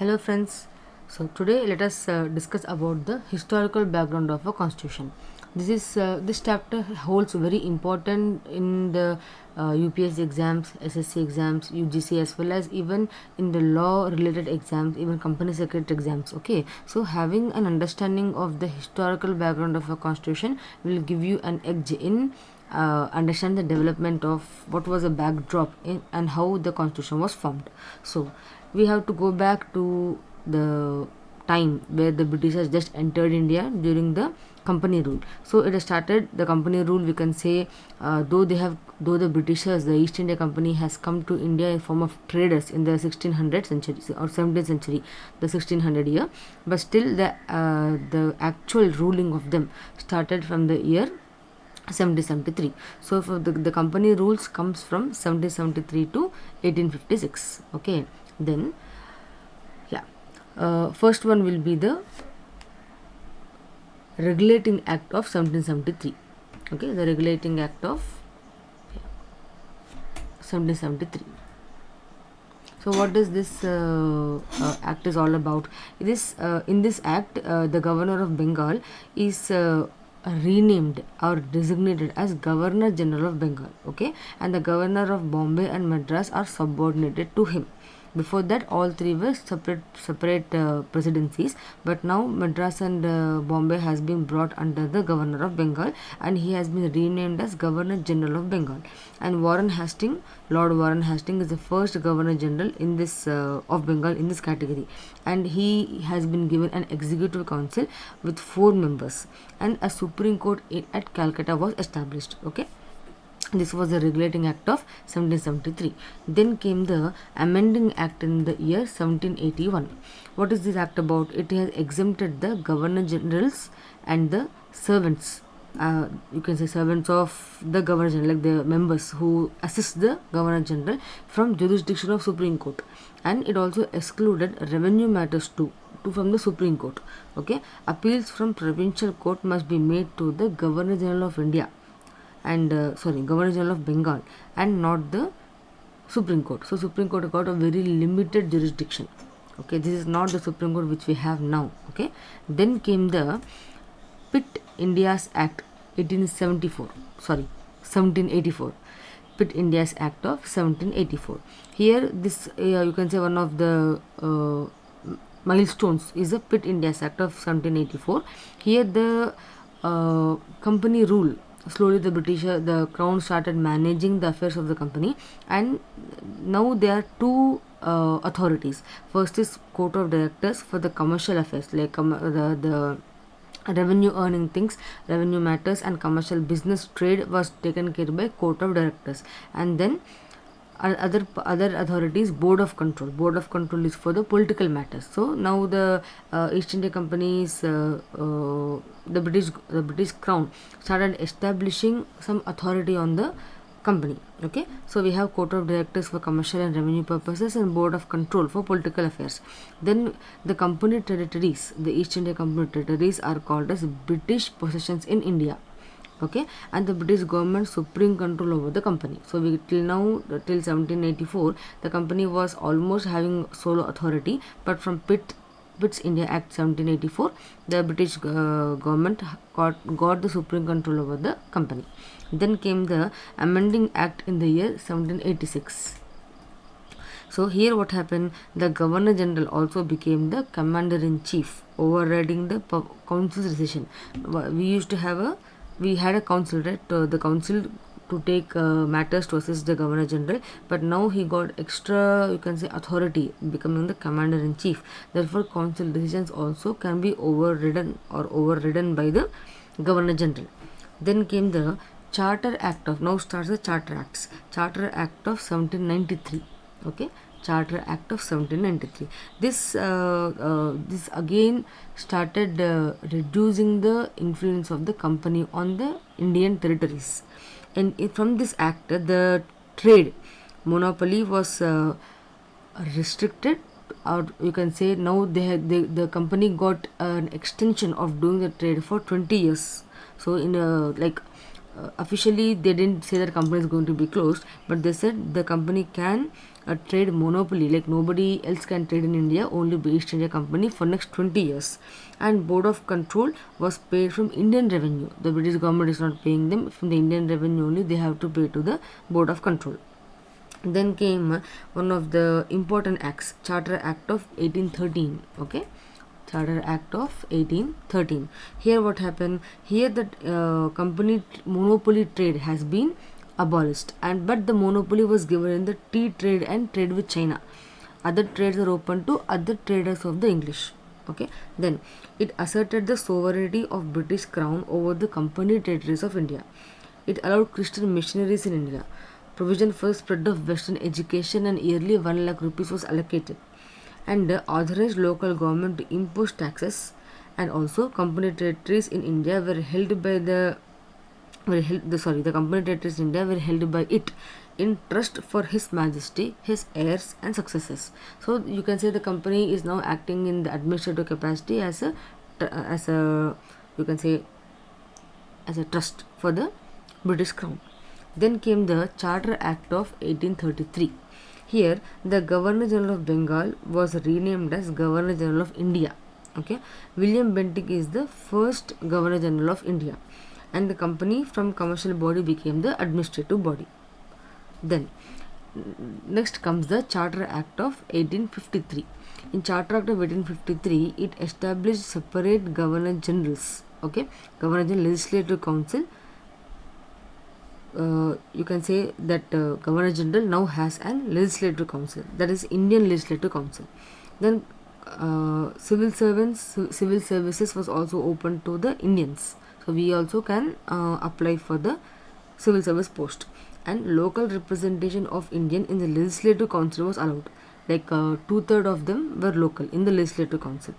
Hello friends. So today let us discuss about the historical background of a constitution. This chapter holds very important in the UPSC exams, SSC exams, UGC, as well as even in the law related exams, even company secret exams. Okay, so having an understanding of the historical background of a constitution will give you an edge in understand the development of what was a backdrop in, and how the constitution was formed. So we have to go back to the time where the Britishers just entered India during the company rule. So it has started the company rule. We can say though the Britishers, the East India Company has come to India in form of traders in the 1600th century or 17th century, the 1600 year, but still the actual ruling of them started from the year 1773. So for the company rules comes from 1773 to 1856. Okay, then first one will be the Regulating Act of 1773. Okay, the Regulating Act of 1773. So what is this act is all about? In this act, the governor of Bengal is renamed or designated as Governor General of Bengal. Okay, and the governor of Bombay and Madras are subordinated to him. Before that, all three were separate presidencies, but now Madras and Bombay has been brought under the governor of Bengal, and he has been renamed as Governor General of Bengal. And Lord Warren Hastings, is the first Governor General in this of Bengal in this category, and he has been given an executive council with 4 members, and a Supreme Court at Calcutta was established. Okay. This was the Regulating Act of 1773. Then came the Amending Act in the year 1781. What is this act about? It has exempted the Governor Generals and the servants. You can say servants of the Governor General, like the members who assist the Governor General, from jurisdiction of Supreme Court, and it also excluded revenue matters too from the Supreme Court. Okay, appeals from provincial court must be made to the Governor General of India and Governor General of Bengal, and not the Supreme Court. So Supreme Court got a very limited jurisdiction. Okay, this is not the Supreme Court which we have now. Okay, then came the Pitt India's Act 1784. Pitt India's Act of 1784. Here, this you can say one of the milestones is the Pitt India's Act of 1784. Here the company rule. Slowly the crown started managing the affairs of the company, and now there are 2 authorities. First is Court of Directors for the commercial affairs, like the revenue earning things, revenue matters, and commercial business trade was taken care by Court of Directors. And then other authorities, Board of Control is for the political matters. So now the East India Company's the British Crown started establishing some authority on the company. Okay, so we have Court of Directors for commercial and revenue purposes, and Board of Control for political affairs. Then the company territories, the East India Company territories, are called as British possessions in India. Okay, and the British government supreme control over the company. So till 1784, the company was almost having solo authority, but from Pitt's India Act 1784, the British government got the supreme control over the company. Then came the Amending Act in the year 1786. So here what happened, the Governor General also became the Commander-in-Chief, overriding the council's decision. We had a council, right? The council to take matters to assist the Governor General, but now he got extra, you can say, authority, becoming the Commander-in-Chief. Therefore, council decisions also can be overridden by the Governor General. Then came the Charter Act of, now starts the Charter Acts. Charter Act of 1793. Okay, Charter Act of 1793. This again started reducing the influence of the company on the Indian territories, and from this act, the trade monopoly was restricted, or you can say now the company got an extension of doing the trade for 20 years. So in officially they didn't say that company is going to be closed, but they said the company can trade monopoly, like nobody else can trade in India, only the East India Company for next 20 years. And board of control was paid from Indian revenue. The British government is not paying them, from the Indian revenue only they have to pay to the board of control. Then came one of the important acts, Charter Act of 1813. Okay, Charter Act of 1813. Here what happened? Here the company monopoly trade has been abolished, and but the monopoly was given in the tea trade and trade with China. Other trades are open to other traders of the English. Okay, then it asserted the sovereignty of British Crown over the company territories of India. It allowed Christian missionaries in India. Provision for spread of Western education, and yearly 1 lakh rupees was allocated. And authorized local government to impose taxes. And also company territories in India were held by the company territories in India were held by it in trust for His Majesty, his heirs and successors. So you can say the company is now acting in the administrative capacity as a you can say as a trust for the British Crown. Then came the Charter Act of 1833. Here, the Governor General of Bengal was renamed as Governor General of India. Okay, William Bentinck is the first Governor General of India, and the company from commercial body became the administrative body. Then, next comes the Charter Act of 1853. In Charter Act of 1853, it established separate Governor Generals. Okay, Governor General Legislative Council. You can say that Governor General now has an legislative council, that is Indian Legislative Council. Then civil services was also open to the Indians, so we also can apply for the civil service post. And local representation of Indian in the Legislative Council was allowed, like 2/3 of them were local in the Legislative Council,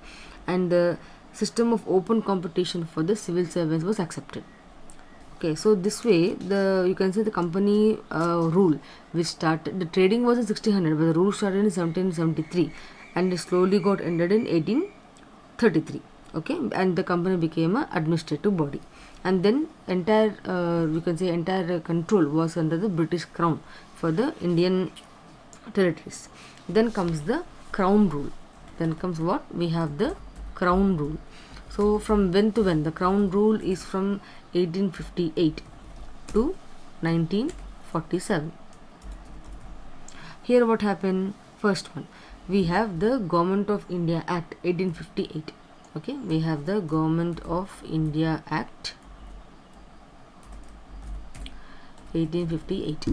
and the system of open competition for the civil servants was accepted. Okay, so this way you can say the company rule, which started, the trading was in 1600, but the rule started in 1773 and slowly got ended in 1833. Okay, and the company became an administrative body, and then entire you can say entire control was under the British Crown for the Indian territories. Then comes the Crown rule. Then comes what? We have the Crown rule. So from when to when? The Crown rule is from 1858 to 1947. Here what happened? First one, we have the Government of India Act 1858. Okay, we have the Government of India Act 1858.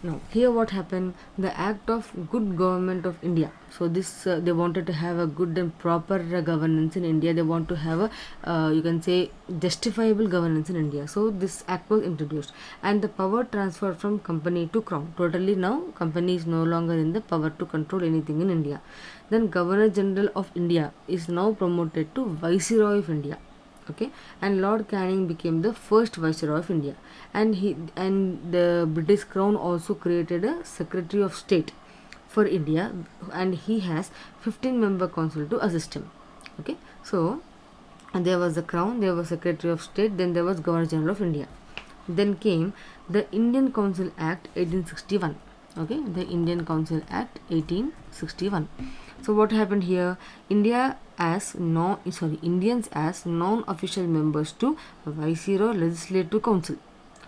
Now here what happened? The Act of Good Government of India. So this they wanted to have a good and proper governance in India. They want to have a you can say justifiable governance in India. So this act was introduced, and the power transferred from company to crown. Totally now company is no longer in the power to control anything in India. Then Governor General of India is now promoted to Viceroy of India. Okay, and Lord Canning became the first Viceroy of India, and the British Crown also created a Secretary of State for India, and he has 15-member council to assist him. Okay, so and there was the Crown, there was Secretary of State, then there was Governor General of India. Then came the Indian Council Act 1861. Okay, the Indian Council Act 1861. So what happened here? Indians as non-official members to Viceroy Legislative Council.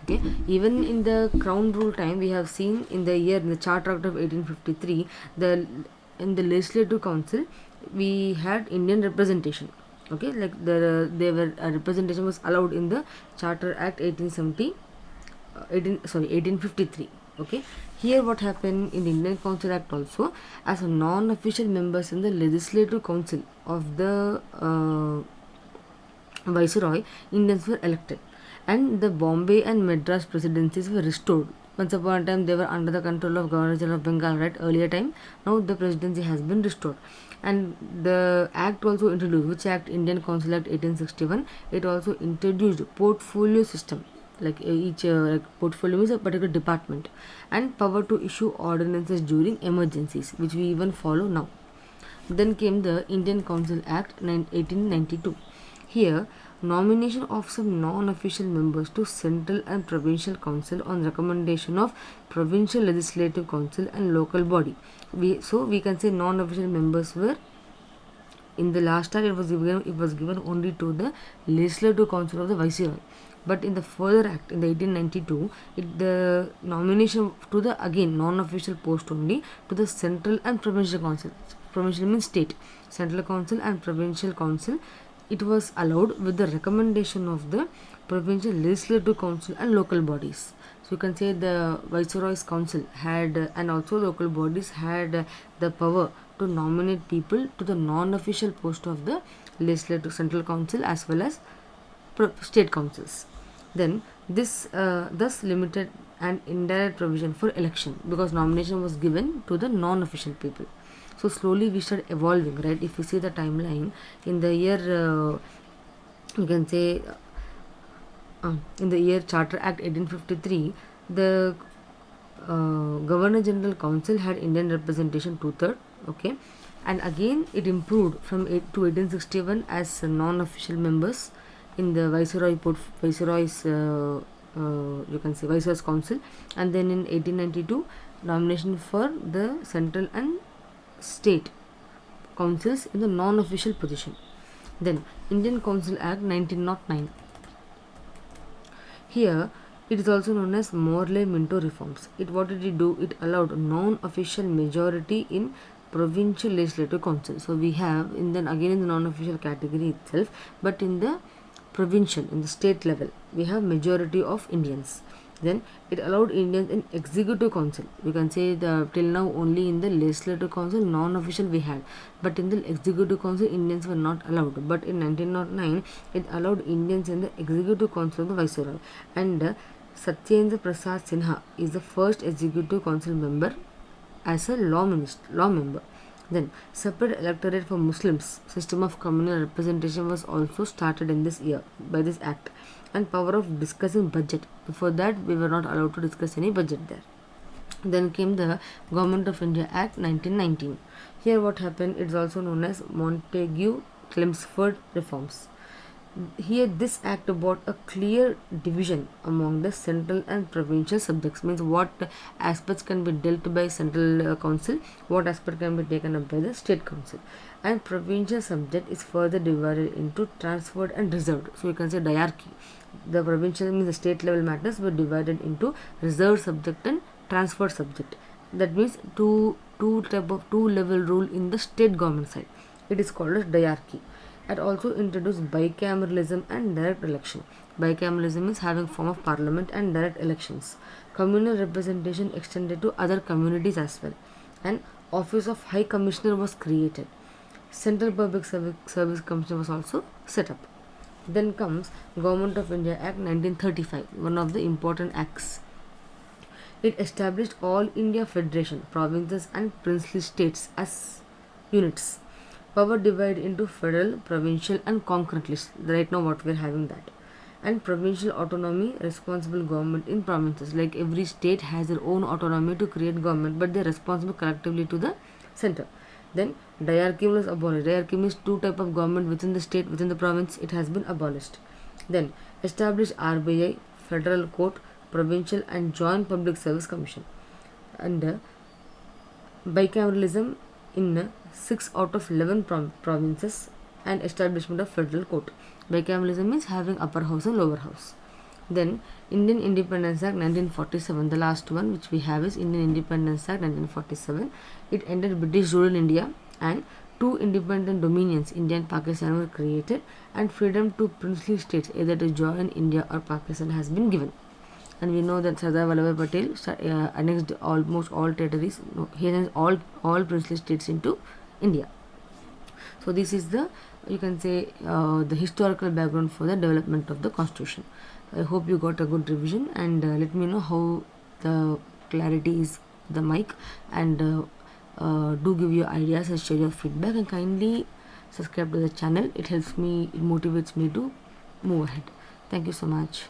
Okay, even in the Crown rule time, we have seen in the Charter Act of 1853, in the Legislative Council we had Indian representation. Okay, like representation was allowed in the Charter Act 1853. Okay, here what happened in the Indian Council Act also, as a non-official members in the Legislative Council of the Viceroy, Indians were elected, and the Bombay and Madras presidencies were restored. Once upon a time they were under the control of Governor General of Bengal, right? Earlier time. Now the presidency has been restored, and the act also introduced, which act? Indian Council Act 1861. It also introduced portfolio system, like each portfolio is a particular department, and power to issue ordinances during emergencies, which we even follow now. Then came the Indian Council Act 1892. Here nomination of some non-official members to central and provincial council on recommendation of provincial legislative council and local body. We can say non-official members were, in the last act it was given only to the legislative council of the viceroy, but in the further act in the 1892 the nomination to the again non-official post only to the central and provincial council. Provincial means state, central council and provincial council, it was allowed with the recommendation of the provincial legislative council and local bodies. So you can say the viceroy's council had and also local bodies had the power to nominate people to the non-official post of the legislative central council as well as state councils. Then this thus limited an indirect provision for election because nomination was given to the non-official people. So slowly we start evolving, right? If you see the timeline in the year you can say in the year Charter Act 1853, the Governor General Council had Indian representation 2/3, okay, and again it improved from 8 to 1861 as non-official members in the Viceroy's you can say Viceroy's Council, and then in 1892 nomination for the central and state councils in the non-official position. Then Indian Council Act 1909. Here it is also known as Morley-Minto reforms. What did it do? It allowed non-official majority in provincial legislative council. So we have in the non-official category itself, but in the provincial, in the state level, we have majority of Indians. Then it allowed Indians in executive council. We can say till now only in the legislative council non-official we had, but in the executive council Indians were not allowed. But in 1909 it allowed Indians in the executive council of the viceroy, and Satyendra Prasad Sinha is the first executive council member as a law member. Then separate electorate for Muslims, system of communal representation was also started in this year by this act, and power of discussing budget. Before that we were not allowed to discuss any budget there. Then came the Government of India Act 1919. Here what happened, it is also known as Montagu-Chelmsford reforms. Here this act brought a clear division among the central and provincial subjects, means what aspects can be dealt by central council, what aspect can be taken up by the state council, and provincial subject is further divided into transferred and reserved. So you can say diarchy. The provincial means the state level matters were divided into reserved subject and transferred subject. That means two level rule in the state government side. It is called as diarchy. It also introduced bicameralism and direct election. Bicameralism is having form of parliament and direct elections. Communal representation extended to other communities as well, and office of High Commissioner was created. Central Public Service Commission was also set up. Then comes Government of India Act 1935, one of the important acts. It established All India Federation, provinces and princely states as units. Power divided into federal, provincial and concurrent lists. Right now what we are having that. And provincial autonomy, responsible government in provinces. Like every state has their own autonomy to create government, but they are responsible collectively to the center. Then diarchy was abolished. Diarchy means two type of government within the state, within the province. It has been abolished. Then established RBI, Federal Court, Provincial and Joint Public Service Commission. And bicameralism in 6 out of 11 provinces, and establishment of Federal Court. Bicameralism means having upper house and lower house. Then Indian Independence Act 1947, the last one which we have is Indian Independence Act 1947. It ended British rule in India, and 2 independent dominions, India and Pakistan, were created, and freedom to princely states either to join India or Pakistan has been given. And we know that Sardar Vallabhbhai Patel annexed almost all territories. He has all princely states into India. So this is the, you can say, the historical background for the development of the constitution. I hope you got a good revision, and let me know how the clarity is the mic, and do give your ideas and share your feedback, and kindly subscribe to the channel. It helps me, it motivates me to move ahead. Thank you so much.